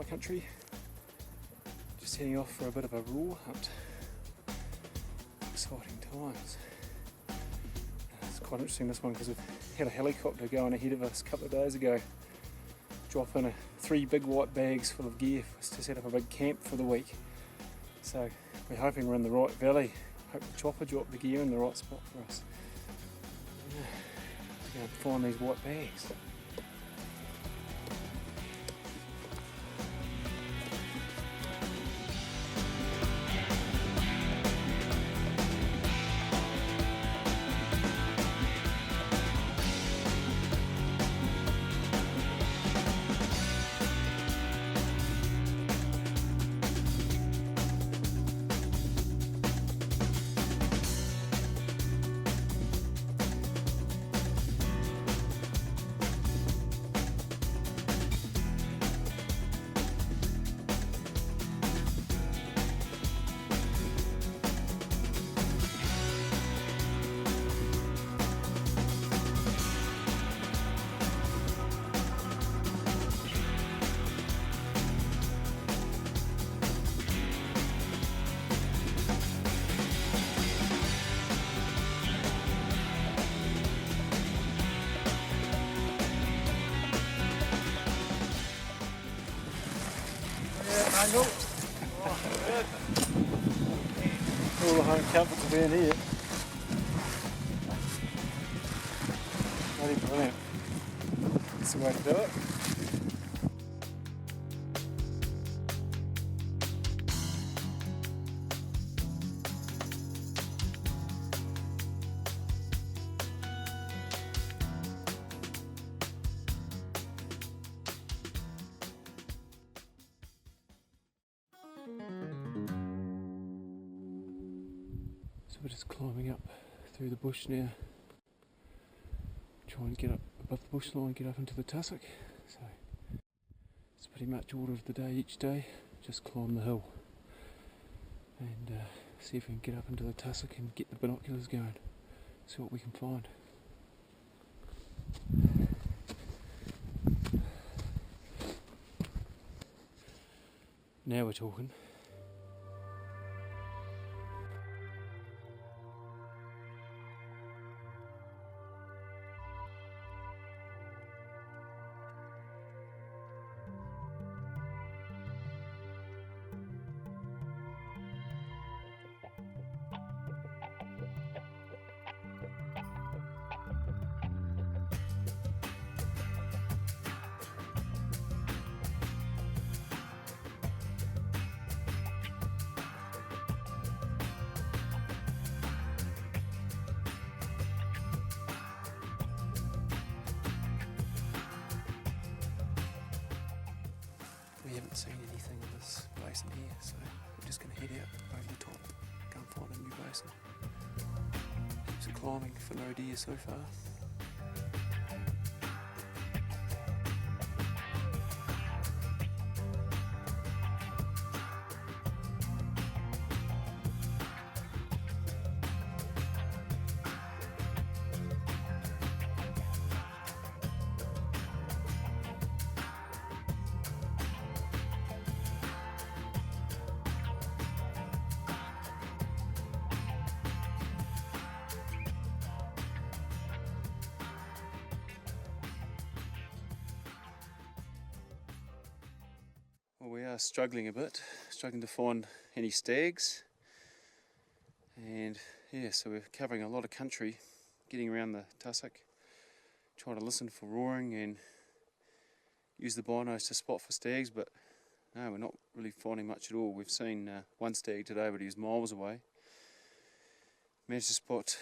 country. Just heading off for a bit of a roar hunt. Exciting times. It's quite interesting this one because we've had a helicopter going ahead of us a couple of days ago, dropping 3 big white bags full of gear for us to set up a big camp for the week. So we're hoping we're in the right valley. Hope the chopper dropped the gear in the right spot for us. We're going to find these white bags. Angle. Oh, good. All the home comforts will be in here. Bloody brilliant. That's the way to do it. So we're just climbing up through the bush now, trying to get up above the bush line, get up into the tussock. So it's pretty much order of the day each day, just climb the hill and see if we can get up into the tussock and get the binoculars going, see what we can find. Now we're talking. We haven't seen anything in this basin here, so we're just going to head out over the top, go and find a new basin. Keeps it climbing for no deer so far. Well, we are struggling a bit, struggling to find any stags, and yeah, so we're covering a lot of country, getting around the tussock, trying to listen for roaring and use the binos to spot for stags, but no, we're not really finding much at all. We've seen one stag today, but he was miles away. Managed to spot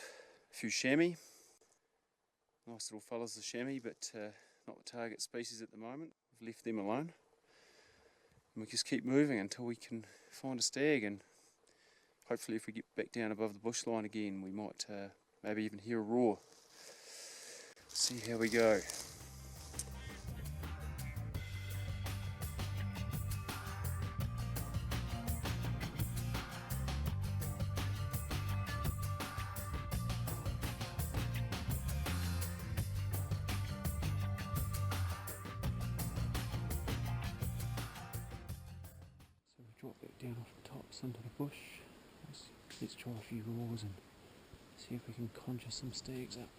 a few chamois, nice little fellas, the chamois, but not the target species at the moment. We've left them alone. And we just keep moving until we can find a stag, and hopefully if we get back down above the bush line again we might maybe even hear a roar. See how we go. drop back down off the tops into the bush. Let's try a few roars and see if we can conjure some stags up.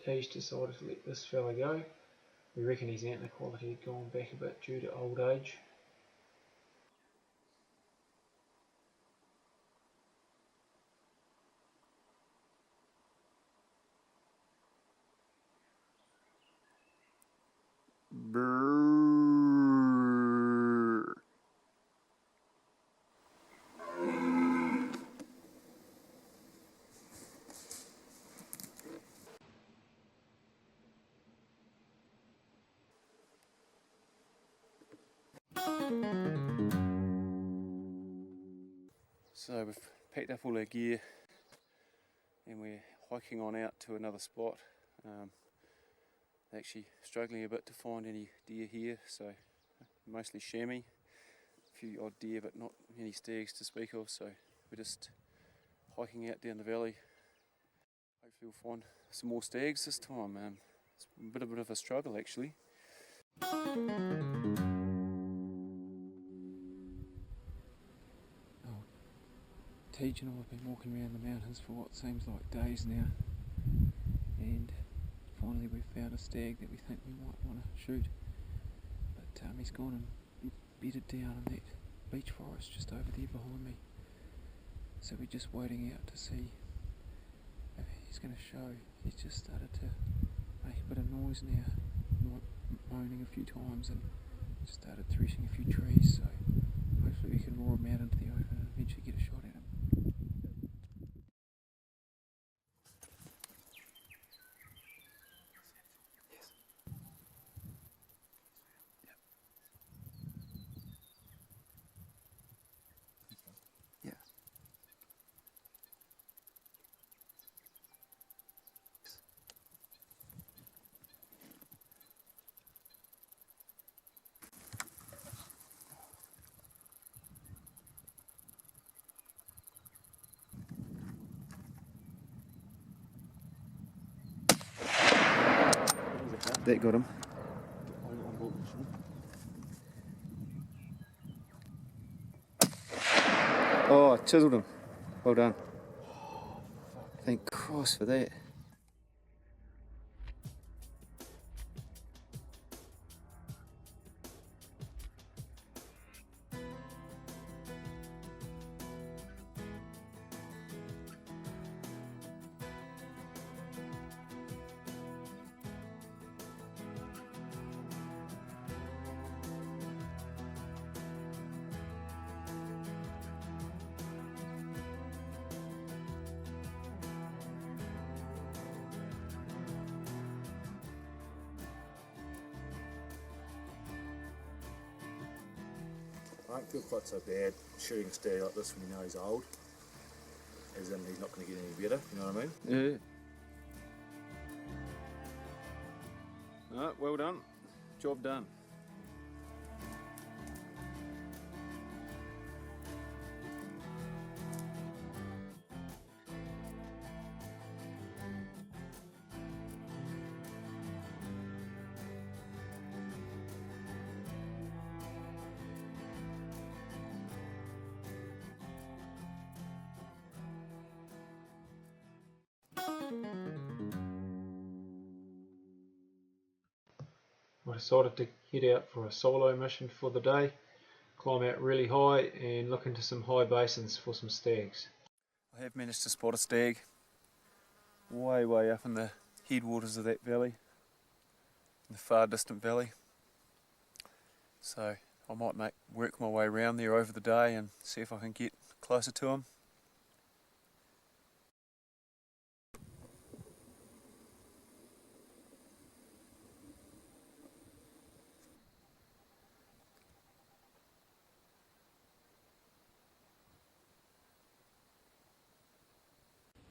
He's decided to let this fella go. We reckon his antler quality had gone back a bit due to old age. Brrrr. So we've packed up all our gear and we're hiking on out to another spot. Actually struggling a bit to find any deer here, so mostly chamois, a few odd deer but not any stags to speak of, so we're just hiking out down the valley. Hopefully we'll find some more stags this time. It's a bit of a struggle actually. Teach and I have been walking around the mountains for what seems like days now, and finally we've found a stag that we think we might want to shoot, but he's gone and bedded down in that beech forest just over there behind me, so we're just waiting out to see if he's going to show. He's just started to make a bit of noise now, moaning a few times and just started threshing a few trees, so hopefully we can roar him out into the open and eventually get a shot at him. That got him. Oh, I chiselled him. Well done. Thank Christ for that. I don't feel quite so bad shooting a stag like this when you know he's old, as in he's not going to get any better, you know what I mean? Yeah. Oh, well done. Job done. I decided to head out for a solo mission for the day, climb out really high and look into some high basins for some stags. I have managed to spot a stag way up in the headwaters of that valley, in the far distant valley. So I might work my way around there over the day and see if I can get closer to them.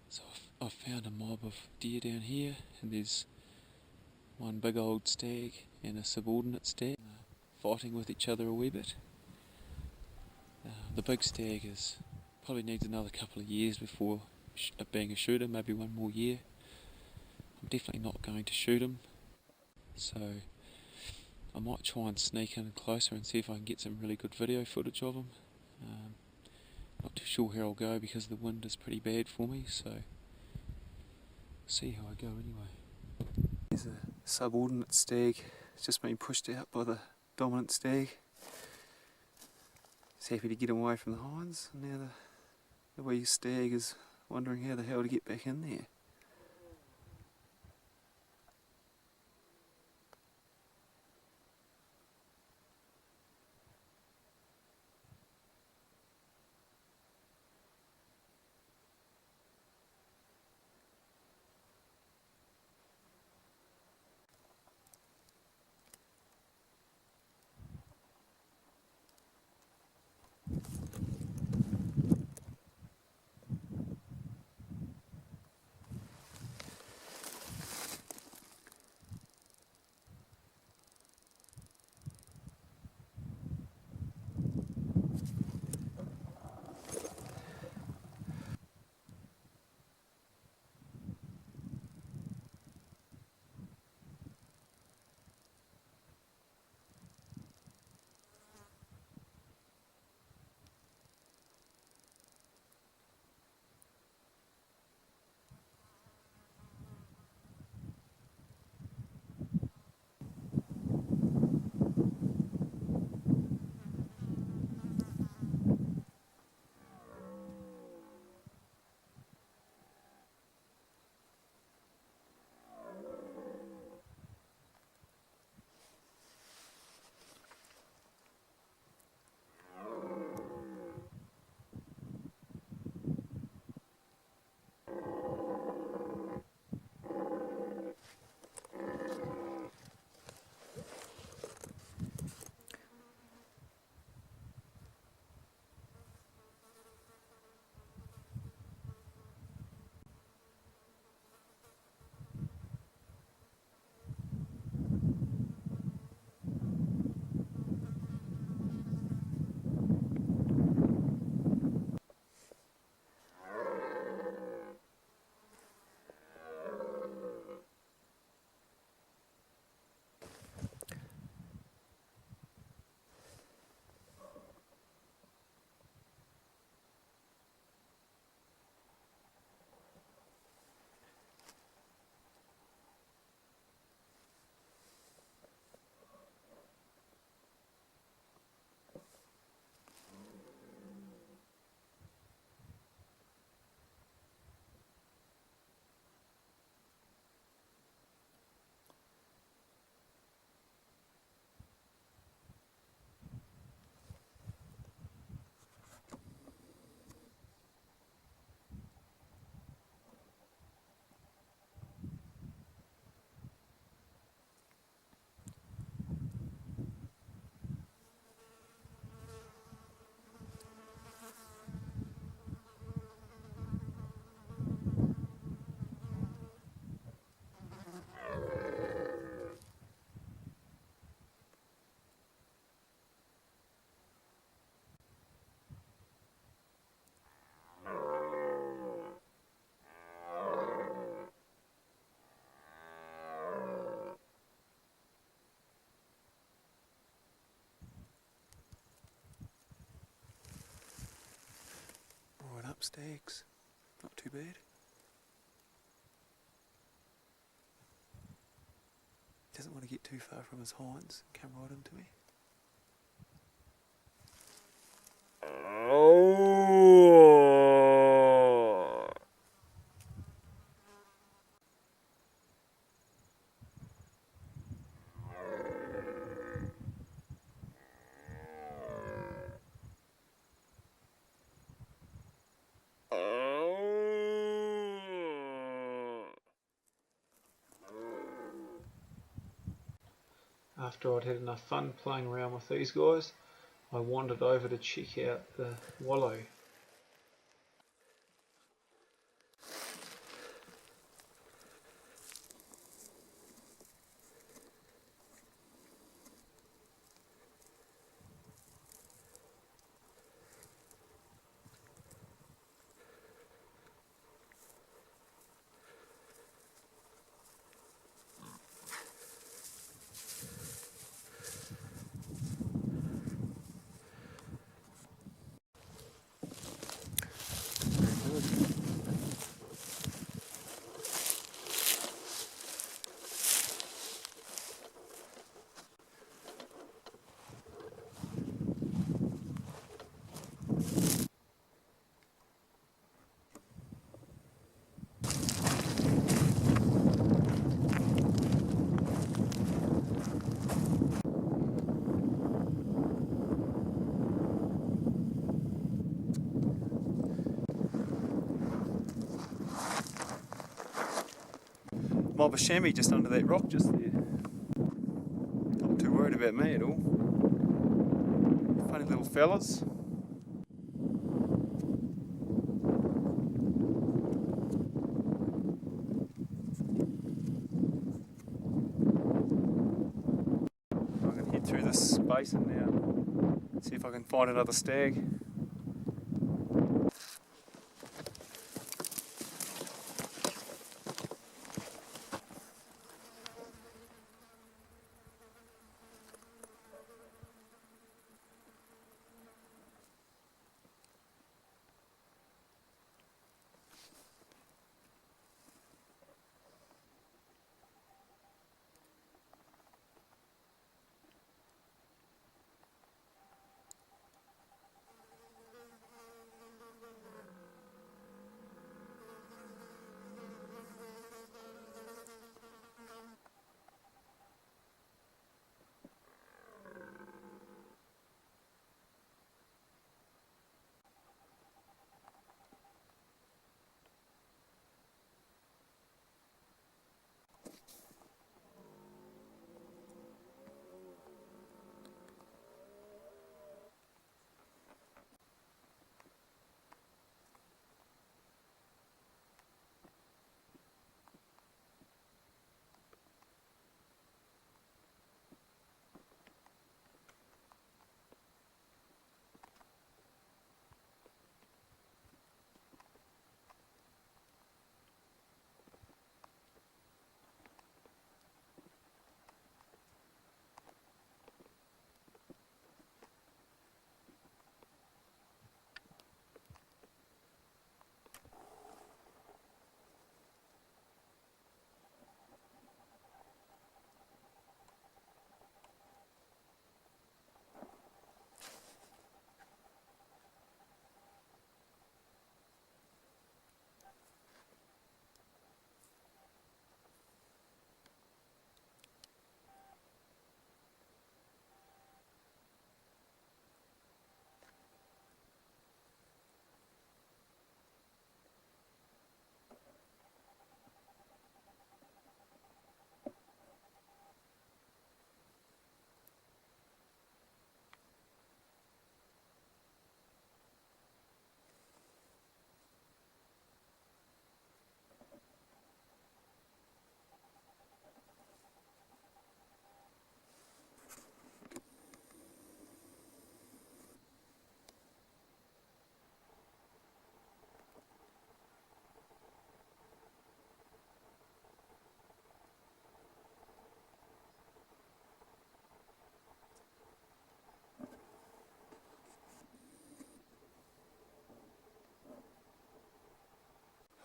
So I've found a mob of deer down here, and there's one big old stag and a subordinate stag fighting with each other a wee bit. The big stag probably needs another couple of years before being a shooter, maybe one more year. I'm definitely not going to shoot him, so I might try and sneak in closer and see if I can get some really good video footage of him. Not too sure how I'll go because the wind is pretty bad for me, so see how I go anyway. There's a subordinate stag. It's just been pushed out by the dominant stag. He's happy to get away from the hinds, and now the wee stag is wondering how the hell to get back in there. Right up, stags. Not too bad. Doesn't want to get too far from his hinds and come right into me. after I'd had enough fun playing around with these guys, I wandered over to check out the wallow. Mob of chamois just under that rock just there. Not too worried about me at all. Funny little fellas. I'm going to head through this basin now, see if I can find another stag.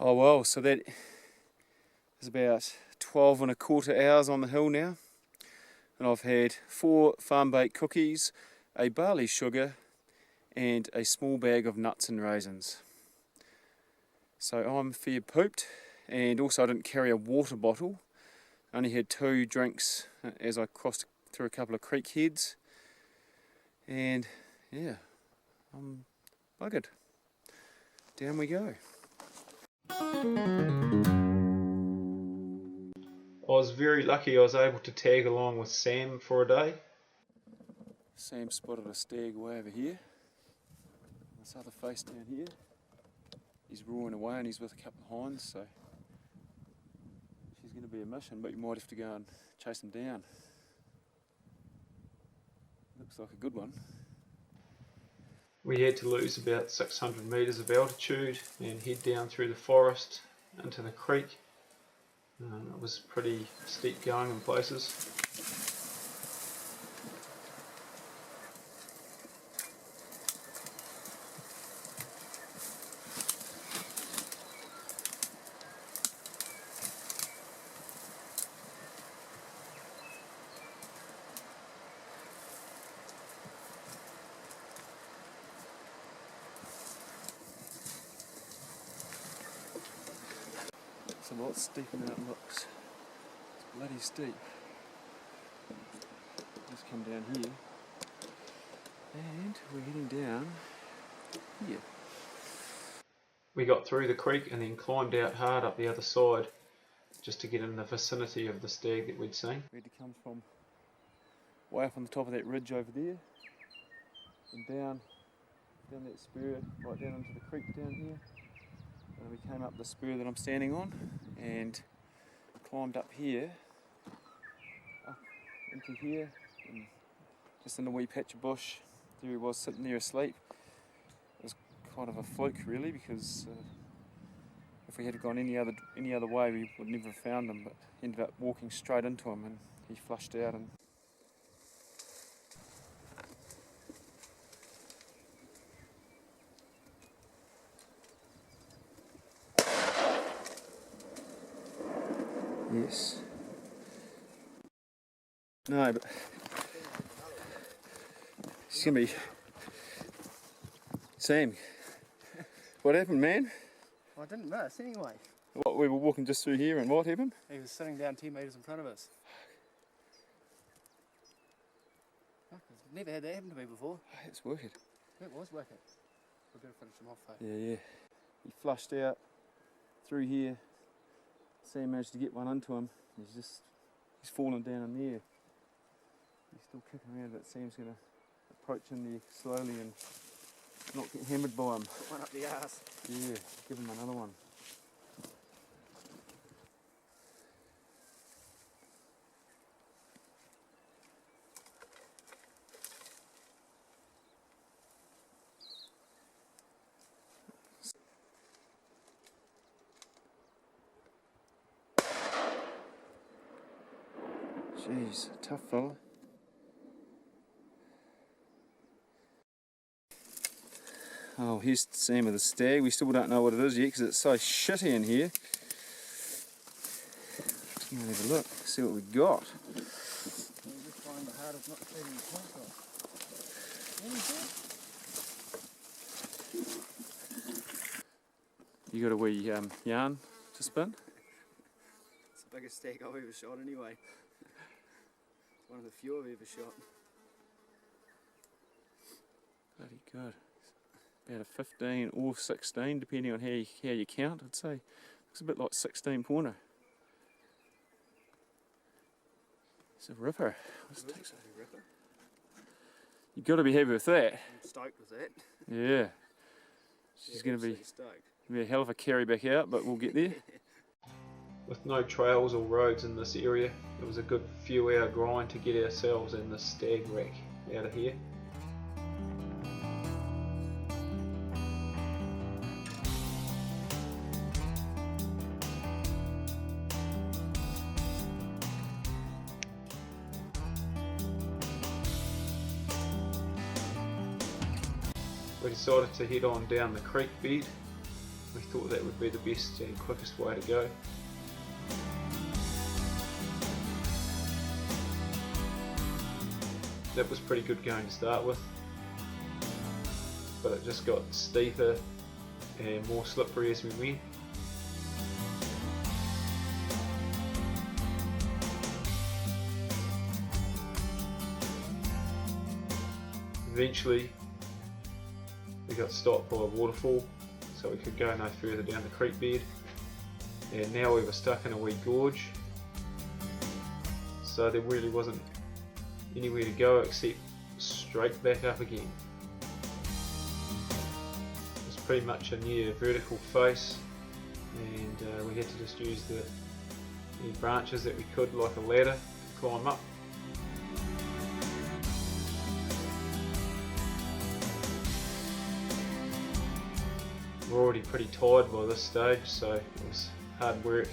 Oh well, so that is about 12 1/4 hours on the hill now, and I've had 4 farm baked cookies, a barley sugar and a small bag of nuts and raisins. So I'm fair pooped, and also I didn't carry a water bottle. I only had 2 drinks as I crossed through a couple of creek heads, and yeah, I'm buggered. Down we go. I was very lucky I was able to tag along with Sam for a day. Sam spotted a stag way over here. This other face down here. He's roaring away and he's with a couple of hinds, so she's going to be a mission, but you might have to go and chase him down. Looks like a good one. We had to lose about 600 metres of altitude and head down through the forest into the creek. It was pretty steep going in places. It's a lot steeper than it looks. It's bloody steep. Just come down here. And we're heading down here. We got through the creek and then climbed out hard up the other side just to get in the vicinity of the stag that we'd seen. We had to come from way up on the top of that ridge over there and down that spur, right down into the creek down here. And we came up the spur that I'm standing on and climbed up here, up into here, and just in a wee patch of bush. There he was sitting there asleep. It was kind of a fluke really, because if we had gone any other way we would never have found him, but ended up walking straight into him and he flushed out. And yes. No, but it's gonna be Sam. What happened, man? I didn't miss anyway. What, we were walking just through here, and what happened? He was sitting down 10 metres in front of us. Fuck, I've never had that happen to me before. It's wicked. It was wicked. We better finish him off, though. Yeah. He flushed out through here. Sam managed to get one into him. He's fallen down in there. He's still kicking around, but Sam's going to approach in there slowly and not get hammered by him. Put one up the arse. Yeah, give him another one. Jeez, tough fella. Oh, here's Sam of the stag. We still don't know what it is yet because it's so shitty in here. Just gonna have a look, see what we got. We'll just find the hardest not cleaning the pants off. You got a wee yarn to spin? It's the biggest stag I've ever shot anyway. It's one of the few I've ever shot. Bloody good. About a 15 or 16, depending on how you count, I'd say. Looks a bit like 16 pointer. It's a ripper. You've got to be happy with that. I'm stoked with that. Yeah. She's going to be a hell of a carry back out, but we'll get there. With no trails or roads in this area, it was a good few hour grind to get ourselves and the stag rack out of here. We decided to head on down the creek bed. We thought that would be the best and quickest way to go. That was pretty good going to start with, but it just got steeper and more slippery as we went. Eventually we got stopped by a waterfall, so we could go no further down the creek bed, and now we were stuck in a wee gorge. so there really wasn't anywhere to go except straight back up again. It was pretty much a near vertical face, and we had to just use any branches that we could, like a ladder, to climb up. We're already pretty tired by this stage, so it was hard work,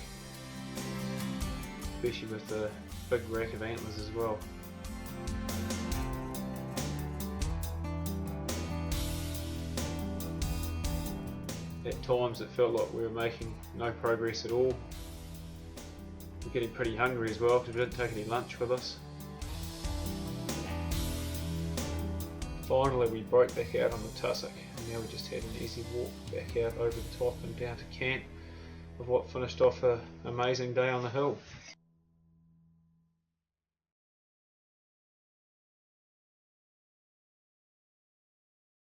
especially with the big rack of antlers as well. At times it felt like we were making no progress at all. We're getting pretty hungry as well because we didn't take any lunch with us. Finally we broke back out on the tussock, and now we just had an easy walk back out over the top and down to camp of what finished off an amazing day on the hill.